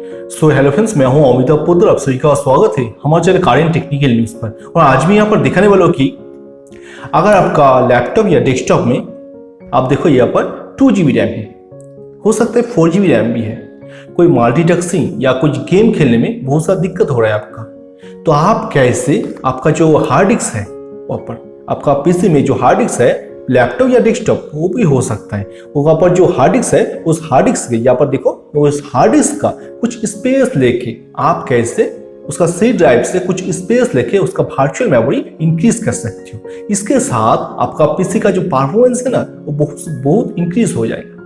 Hello friends, मैं हूं अमिताभ पुत्र। आप सभी का स्वागत है हमारे चैनल कारियन टेक्निकल न्यूज़ पर। और आज मैं यहाँ पर दिखाने वाला हूँ कि अगर आपका लैपटॉप या डेस्कटॉप में आप देखो यहाँ पर 2 GB रैम है, हो सकता है 4 GB रैम भी है, कोई मल्टीटास्किंग या कुछ गेम खेलने में बहुत सारा दिक्कत हो रहा है आपका, तो आप कैसे आपका जो हार्ड डिस्क है वहाँ पर आपका पीसी में जो हार्ड डिस्क है, लैपटॉप या डेस्कटॉप वो भी हो सकता है, वहाँ पर जो हार्ड डिस्क है उस हार्ड डिस्क के यहाँ पर देखो उस हार्ड डिस्क का कुछ स्पेस लेके आप कैसे उसका सी ड्राइव से कुछ स्पेस लेके उसका वर्चुअल मेमोरी इंक्रीज कर सकते हो। इसके साथ आपका पीसी का जो परफॉर्मेंस है ना वो बहुत इंक्रीज हो जाएगा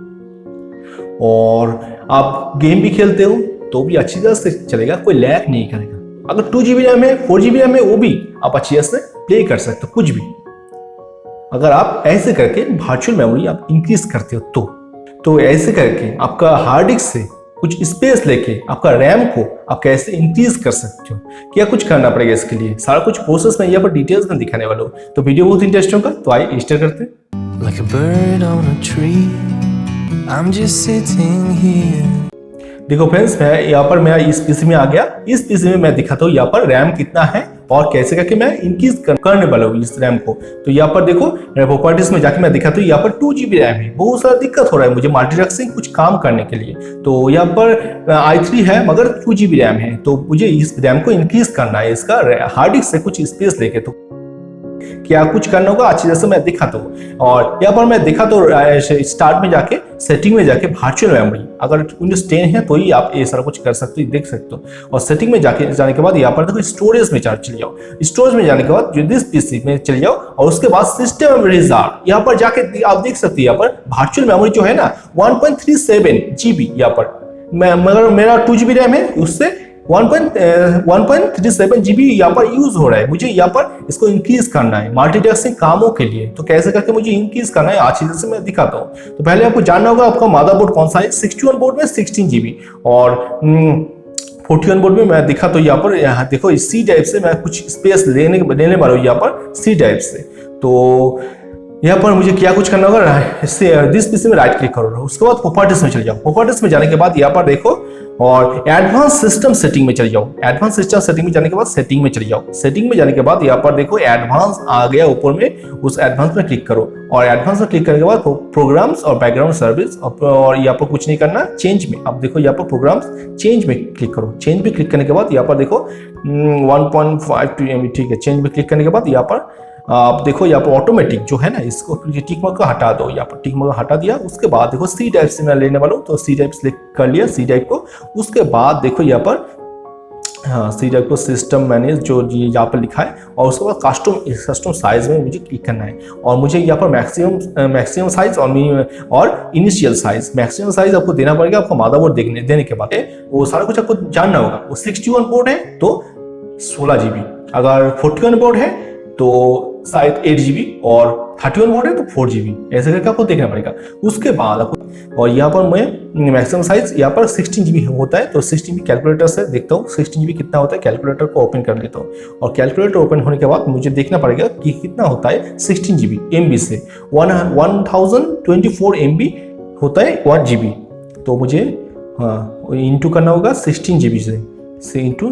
और आप गेम भी खेलते हो तो भी अच्छी तरह से चलेगा, कोई लैग नहीं करेगा। अगर 2 GB रैम है 4 GB रैम है वो भी आप अच्छी तरह से प्ले कर सकते हो कुछ भी, अगर आप ऐसे करके वर्चुअल मेमोरी आप इंक्रीज करते हो तो ऐसे करके आपका हार्ड डिस्क से कुछ स्पेस लेके आपका रैम को आप कैसे इंक्रीज कर सकते हो, क्या कुछ करना पड़ेगा इसके लिए, सारा कुछ प्रोसेस में यहाँ पर डिटेल्स में दिखाने वाला हूँ। तो वीडियो बहुत इंटरेस्टिंग होगा, तो आइए स्टार्ट करते हैं। Like a bird on a tree, I'm just sitting here. देखो फ्रेंड्स, मैं इस पीसी में आ गया। इस पीसी में मैं दिखाता हूँ यहाँ पर रैम कितना है और कैसे करके मैं इंक्रीज करने वाला हूँ इस रैम को। तो यहाँ पर देखो प्रॉपर्टीज में जाके मैं दिखाता हूँ, यहाँ पर 2 GB रैम है, बहुत सारा दिक्कत हो रहा है मुझे मल्टीटास्किंग कुछ काम करने के लिए। तो यहाँ पर i3 है मगर 2 GB रैम है, तो मुझे इस रैम को इंक्रीज करना है इसका हार्ड डिस्क से कुछ स्पेस लेके। तो क्या कुछ करना होगा अच्छी तरह से मैं दिखाता हूँ। और यहाँ पर मैं दिखाता हूँ स्टार्ट में जाके सेटिंग में जाके वर्चुअल मेमोरी, अगर विंडोज 10 है तो ही आप ये सारा कुछ कर सकते हो, देख सकते हो। और सेटिंग में जाने के बाद यहाँ पर देखो स्टोरेज में चले जाओ। स्टोरेज में जाने के बाद जो दिस पीसी में चले जाओ और उसके बाद सिस्टम में रिजॉल्व यहाँ पर जाके आप देख सकते हो। यहाँ पर वर्चुअल मेमोरी जो है ना 1.37 GB यहाँ पर मगर मेरा 2 GB रैम है, उससे 1.37 GB यहाँ पर यूज हो रहा है। मुझे यहाँ पर इसको इंक्रीज करना है मल्टीटास्किंग कामों के लिए, तो कैसे करके मुझे इंक्रीज करना है अच्छी तरह से मैं दिखाता हूँ। तो पहले आपको जानना होगा आपका मदरबोर्ड कौन सा है। 61 बोर्ड में 16 GB और 41 बोर्ड में मैं दिखाता हूँ। यहाँ देखो इस सी ड्राइव से मैं कुछ स्पेस लेने वाला हूँ यहाँ पर सी ड्राइव से। तो यहाँ पर मुझे क्या कुछ करना होगा, दिस पीसी में राइट क्लिक करो, उसके बाद प्रॉपर्टीज में चले जाओ। प्रॉपर्टीज में जाने के बाद यहाँ पर देखो और एडवांस सिस्टम सेटिंग में चले जाओ। एडवांस सिस्टम सेटिंग में जाने के बाद सेटिंग में चले जाओ। सेटिंग में जाने के बाद यहाँ पर देखो एडवांस आ गया ऊपर में, उस एडवांस में क्लिक करो और एडवांस में क्लिक करने के बाद प्रोग्राम्स और बैकग्राउंड सर्विस और यहाँ पर कुछ नहीं करना, चेंज में अब देखो यहाँ पर प्रोग्राम्स चेंज में क्लिक करो। चेंज में क्लिक करने के बाद यहाँ पर देखो 1.52 MB, ठीक है। चेंज में क्लिक करने के बाद यहाँ पर आप देखो यहाँ पर ऑटोमेटिक जो है ना, इसको टिक मार्क को हटा दो। यहाँ पर टिक मार्क हटा दिया, उसके बाद देखो सी ड्राइव से मैं लेने वाला हूँ, तो सी ड्राइव सेलेक्ट कर लिया सी ड्राइव को। उसके बाद देखो यहाँ पर हाँ सी ड्राइव को सिस्टम मैनेज जो यहाँ पर लिखा है और उसके बाद कस्टम साइज में मुझे क्लिक करना है और मुझे यहाँ पर मैक्सिमम साइज और इनिशियल साइज। मैक्सिमम साइज आपको देना पड़ेगा आपको मदरबोर्ड देने के बाद, वो सारा कुछ आपको जानना होगा। वो 61 बोर्ड है तो 16 GB, अगर 41 बोर्ड है तो शायद 8 GB और 31 बोर्ड है तो 4 GB, ऐसे करके आपको देखना पड़ेगा। उसके बाद आपको और यहाँ पर मैं मैक्सिमम साइज यहाँ पर 16 GB होता है, तो 16 GB कैलकुलेटर से देखता हूँ 16 GB कितना होता है। कैलकुलेटर को ओपन कर लेता हूँ और कैलकुलेटर ओपन होने के बाद मुझे देखना पड़ेगा कि कितना होता है 16 GB MB से 1024 MB होता है 1 GB। तो मुझे हाँ इंटू करना होगा 16 GB से इंटू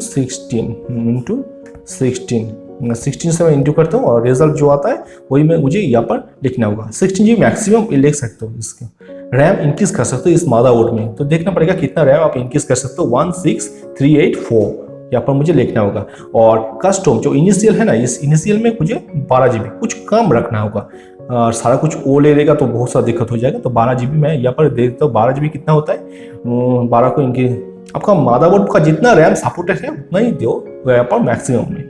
16 से मैं इंटू करता हूँ और रिजल्ट जो आता है वही मुझे यहाँ पर लिखना होगा। 16 GB मैक्सिमम लिख सकते हो, इसका रैम इंक्रीज कर सकते हो इस मदरबोर्ड में। तो देखना पड़ेगा कितना रैम आप इंक्रीज कर सकते हो, 16384 यहाँ पर मुझे लिखना होगा। और कस्टम जो इनिशियल है ना, इस इनिशियल में मुझे 12 GB कुछ कम रखना होगा और सारा कुछ ओ ले लेगा तो बहुत सा दिक्कत हो जाएगा। तो 12 GB मैं यहाँ पर दे देता हूँ। 12 GB कितना होता है 12 को इनके आपका मदरबोर्ड का जितना रैम सपोर्टेड है उतना ही दो यहाँ पर मैक्सिमम में।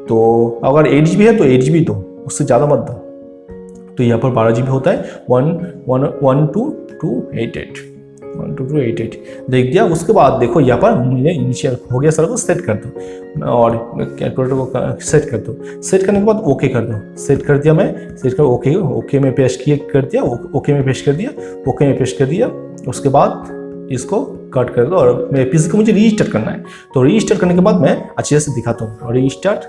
तो अगर 8 GB है तो 8 GB दो, उससे ज़्यादा मत दो। तो यहाँ पर 12 GB होता है 12288 देख दिया। उसके बाद देखो यहाँ पर मुझे इनिशियल हो गया, सारा को सेट कर दो और कैलकुलेटर को सेट कर दो। सेट करने के बाद ओके कर दो। सेट कर दिया मैं, सेट कर ओके में पेस्ट कर दिया, ओके में पेस्ट कर दिया। उसके बाद इसको कट कर दो और मेरे पीसी को मुझे रीस्टार्ट करना है। तो रीस्टार्ट करने के बाद मैं अच्छे से दिखाता हूँ। रीस्टार्ट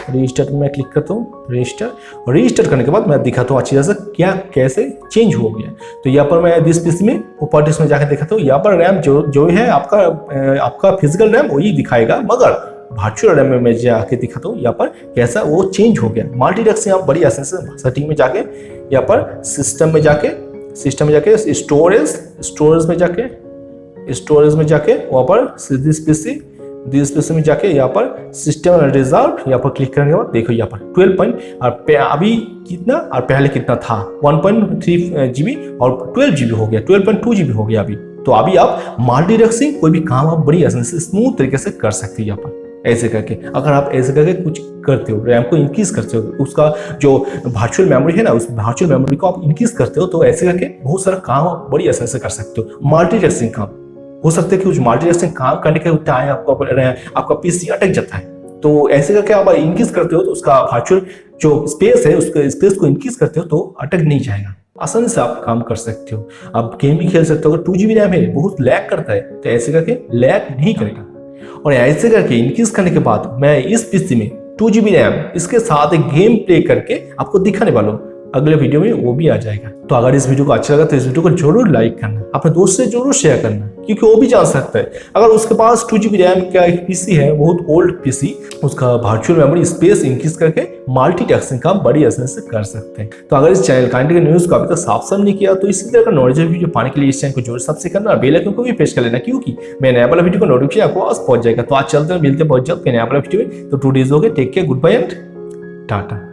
रजिस्टर में मैं क्लिक करता हूँ, रजिस्टर, और रजिस्टर करने के बाद मैं दिखाता हूँ अच्छी तरह से क्या कैसे चेंज हो गया। तो यहाँ पर मैं दिस पीसी में प्रॉपर्टीज में जाकर दिखाता हूँ। यहाँ पर रैम जो है आपका फिजिकल रैम वही दिखाएगा, मगर वर्चुअल रैम में मैं जाके दिखाता हूँ यहाँ पर कैसा वो चेंज हो गया। मल्टीटास्किंग आप बड़ी आसानी से सेटिंग में जाके यहाँ पर सिस्टम में जाके स्टोरेज में जाके वहाँ पर दिस पीसी में जाके यहाँ पर सिस्टम रिजर्व यहाँ पर क्लिक करने के बाद देखो यहाँ पर 12 पॉइंट और अभी कितना और पहले कितना था 1.3 GB और 12 GB हो गया, 12.2 GB हो गया अभी। तो अभी आप मल्टीटास्किंग कोई भी काम आप बड़ी आसानी से स्मूथ तरीके से कर सकते हैं यहाँ पर ऐसे करके। अगर आप ऐसे करके कुछ करते हो, रैम को इंक्रीज करते हो, उसका जो वर्चुअल मेमोरी है ना उस वर्चुअल मेमोरी को आप इंक्रीज करते हो, तो ऐसे करके बहुत सारा काम आप बड़ी आसानी से कर सकते हो। मल्टीटास्किंग काम हो सकता है कि उस मल्टीटास्किंग काम करने के टाइम आपका पीसी अटक जाता है, तो ऐसे करके आप इंक्रीज करते हो तो उसका वर्चुअल जो स्पेस है उसके स्पेस को इंक्रीज करते हो तो अटक नहीं जाएगा, आसानी से आप काम कर सकते हो। आप गेम भी खेल सकते हो। अगर 2 GB रैम है बहुत लैग करता है तो ऐसे करके लैग नहीं करेगा। और ऐसे करके इंक्रीज करने के बाद मैं इस पीसी में 2 GB रैम इसके साथ एक गेम प्ले करके आपको दिखाने वाला हूँ, अगले वीडियो में वो भी आ जाएगा। तो अगर इस वीडियो को अच्छा लगा तो इस वीडियो को जरूर लाइक करना, अपने दोस्त से जरूर शेयर करना, क्योंकि वो भी जान सकता है अगर उसके पास 2 GB रैम का एक पीसी है, बहुत ओल्ड पीसी, उसका वर्चुअल मेमोरी स्पेस इंक्रीज करके मल्टीटास्किंग काम बड़ी आसानी से कर सकते हैं। तो अगर इस चैनल काइंड न्यूज को अभी तक सब्सक्राइब नहीं किया तो इसी तरह का नॉलेज वीडियो पाने के लिए इस चैनल को जरूर सब्सक्राइब करना और बेल आइकन को भी प्रेस कर लेना, क्योंकि मैं नया वाला वीडियो को नोटिफिकेशन आपको आज पहुंच जाएगा। तो आज चलते हैं, मिलते हैं बहुत जल्द नया वाला वीडियो में। तो 2 days हो गए, take care, goodbye and Tata.